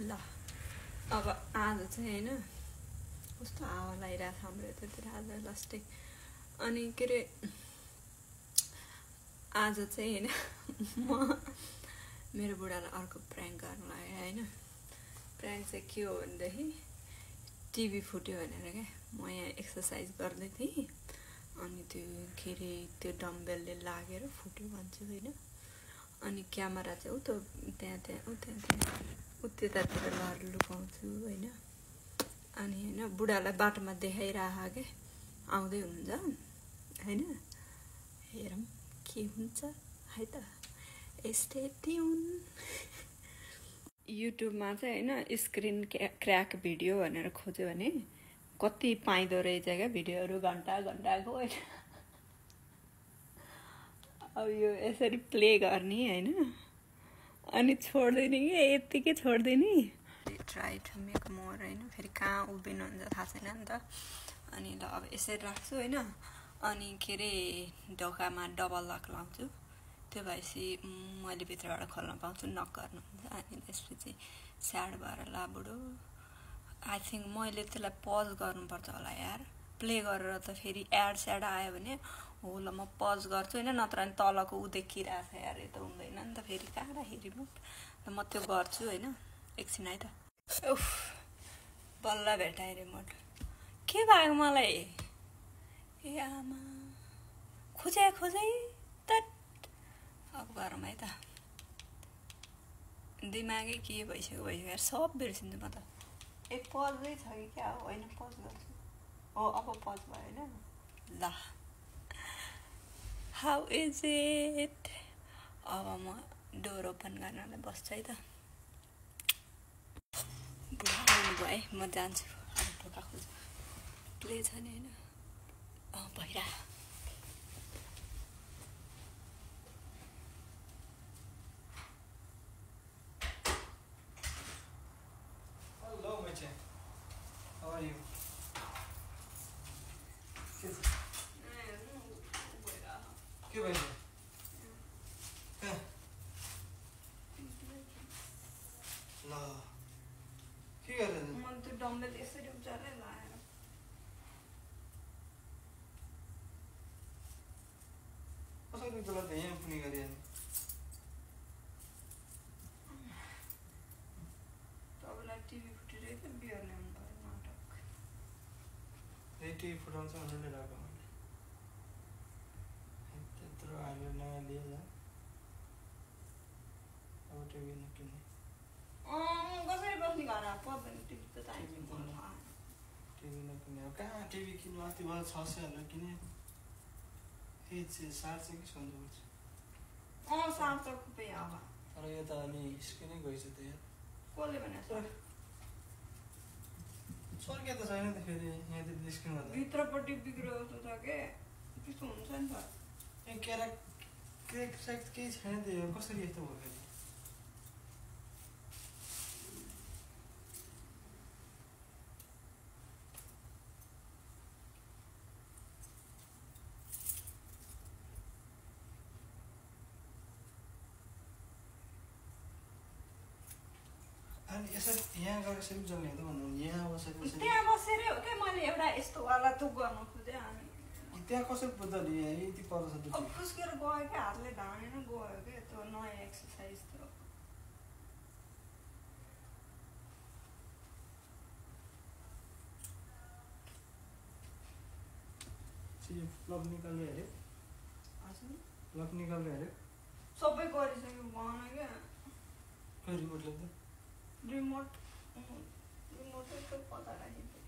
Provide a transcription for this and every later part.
ल अब आज चाहिँ होइन कस्तो हावा लगाइरहेको छ हाम्रो यतातिर आज लास्टै अनि के अरे आज चाहिँ होइन म मेरो बुढालाई अर्को प्र्याङ्क गर्न लाग्यो होइन प्र्याङ्क चाहिँ के हो भनेदेखि टिभी फुट्यो भनेर क्या म यहाँ एक्सर्साइज गर्दै थिएँ अनि त्यो के अरे त्यो डम्बेलले लागेर फुट्यो भन्छु होइन अनि क्यामेरा चाहिँ त्यतातिर लहर लुकाउँछु होइन अनि होइन बुढालाई बाटोमा देखाइरह के आउँदै हुन्छ होइन हेरौँ के हुन्छ है त स्टे ट्युन युट्युबमा चाहिँ होइन स्क्रिन क्र्याक भिडियो भनेर खोज्यो भने कति पाइँदो रहेछ क्या भिडियोहरू घन्टाको होइन अब यो यसरी प्ले गर्ने होइन अनि छोड्दिने कि यत्तिकै छोड्दिने ट्राई टु मेक मोर होइन फेरि कहाँ उभिनु हुन्छ थाहा छैन नि त अनि ल अब यसरी राख्छु होइन अनि के अरे ढोकामा डबल लक लाउँछु त्यो भएपछि मैले भित्रबाट खोल्न पाउँछु नक गर्नुहुन्छ अनि त्यसपछि स्याड भएर ला बुढो आई थिङ्क मैले त्यसलाई पज गर्नुपर्छ होला यार प्ले गरेर त फेरि एड स्याड आयो भने हो ल म पज गर्छु होइन नत्र नि तलको ऊ देखिरहेको छ यार यो त हुँदैन नि त फेरि कहाँ रिमोट त म त्यो गर्छु होइन एकछिन है त उफ बल्ल भेटाएँ रिमोट के भयो मलाई ए आमा खोजे त अब गरौँ है त दिमागै के भइसक्यो यार सब बिर्सिन्छु म त ए पजै छ कि क्या हो होइन पज गर्छु हो अब पज भयो होइन ल हाउ इज इट अब म डोर ओपन गर्नलाई बस्छु है त बुढा आउनुभयो है म जान्छु अब ढोका खोज्छु प्ले छ नि होइन भइरह के भयो ल के गरेर मैले त्यो डम्बेल यसरी उचालेर लाएर कसरी गलत यहाँ पुनि गरे तपाईँलाई टिभी फुटिरहेको थियो बियर ल्याउनु भयो नाटक टिभी फुटाउँछ भनेर राखेको मैले त्यत्रो हालेर नयाँ लिएर अब टिभी नकिन्ने कसरी बस्ने घर पर्दैन टिभी त चाहिन्छ टिभी नकिन्ने अब कहाँ टिभी किन्नु अस्ति भयो 600 हालेर किने त्यही चाहिँ साट्छ कि सन्दुक साँच्च खुबै अब तर यो त अलि स्किनै गइछ त यार कसले भनेको सर्के त छैन त फेरि यहाँतिर निस्किनु भन्दा भित्रपट्टि बिग्रेको जस्तो छ के त्यस्तो हुन्छ नि त ए क्रेक स्याक केही छैन त यो कसरी यस्तो भयो फेरि अनि यसरी यहाँ गएर यसरी जल्ने हो त भन्नु यहाँ बसेर त्यहाँ बसेरै हो क्या मैले एउटा यस्तो वाला तुक गर्नु खोजेँ अनि त्यहाँ कसरी बुझ्दा यति पर्छ त अब फुस्केर गयो क्या हातले ढाँडेर गयो क्या त्यो नयाँ एक्सर्साइज थियो प्लग निकाल्दै हेऱ्यो प्लग निकाल्दै हेऱ्यो सबै गरिसक्यो भन क्या खै रिमोटले त रिमोट चाहिँ पता राखेको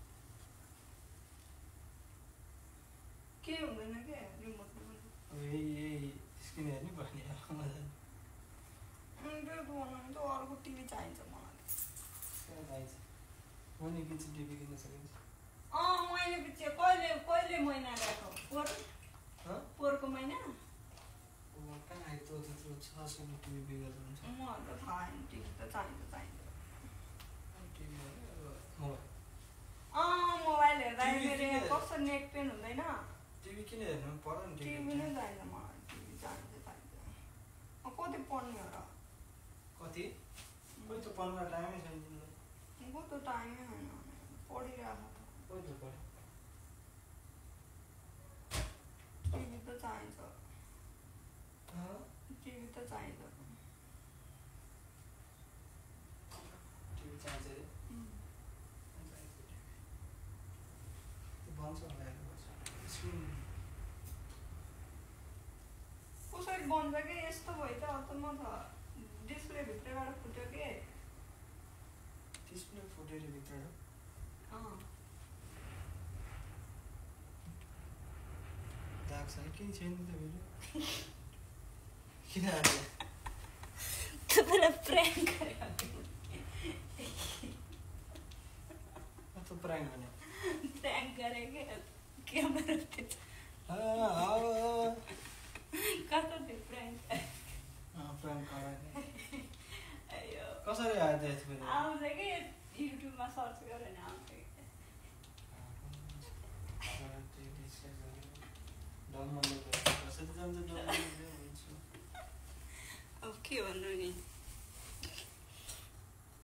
के हुँदैन क्या रिमोटमा अब यही स्क्रिन हेर्नै पर्ने त्यो बनाउनु त अर्को टिभी चाहिन्छ मलाई चाहिन्छ मैले किन्छु टिभी किन्न सकिन्छ मैले पछि कहिले महिना ल्याएको पोहोरको महिना कहाँ आयो त्यत्रो 600 टिभी बिगार हुन्छ मलाई त थाहा छैन टिभी त चाहिन्छ मोबाइल हेर्दा मेरो कस्तो नेक पेन हुँदैन टिभी किन हेर्नु पर्यो नि टिभी नै चाहिन्छ मलाई टिभी चाहिन्छ कति पढ्ने हो र कति कोही त पढ्न टाइमै छैन तिमीलाई वो त टाइमै होइन पढिरहेको कोही त पढ्यो त टिभी त चाहिन्छ टिभी त चाहिन्छ टिभी चाहिन्छ अरे भन्छ होला स्क्रिन कसरी बन्छ कि यस्तो भयो त अचम्म छ डिस्प्ले भित्रबाट फुट्यो कि डिस्प्ले फुटेर भित्रबाट दाग छ केही छैन त मेरो किन हाल्यो तपाईँलाई प्र्याङ्क त प्राङ भने प्र्याङ्क गरे कि क्यामेरा कस्तो थियो प्र्याङ्क प्राङ गरायो अयो कसरी आयो फेरि आउँछ कि युट्युबमा सर्च गरेर नि आउँछ डमले कसरी जान्छ डमले अब के भन्नु नि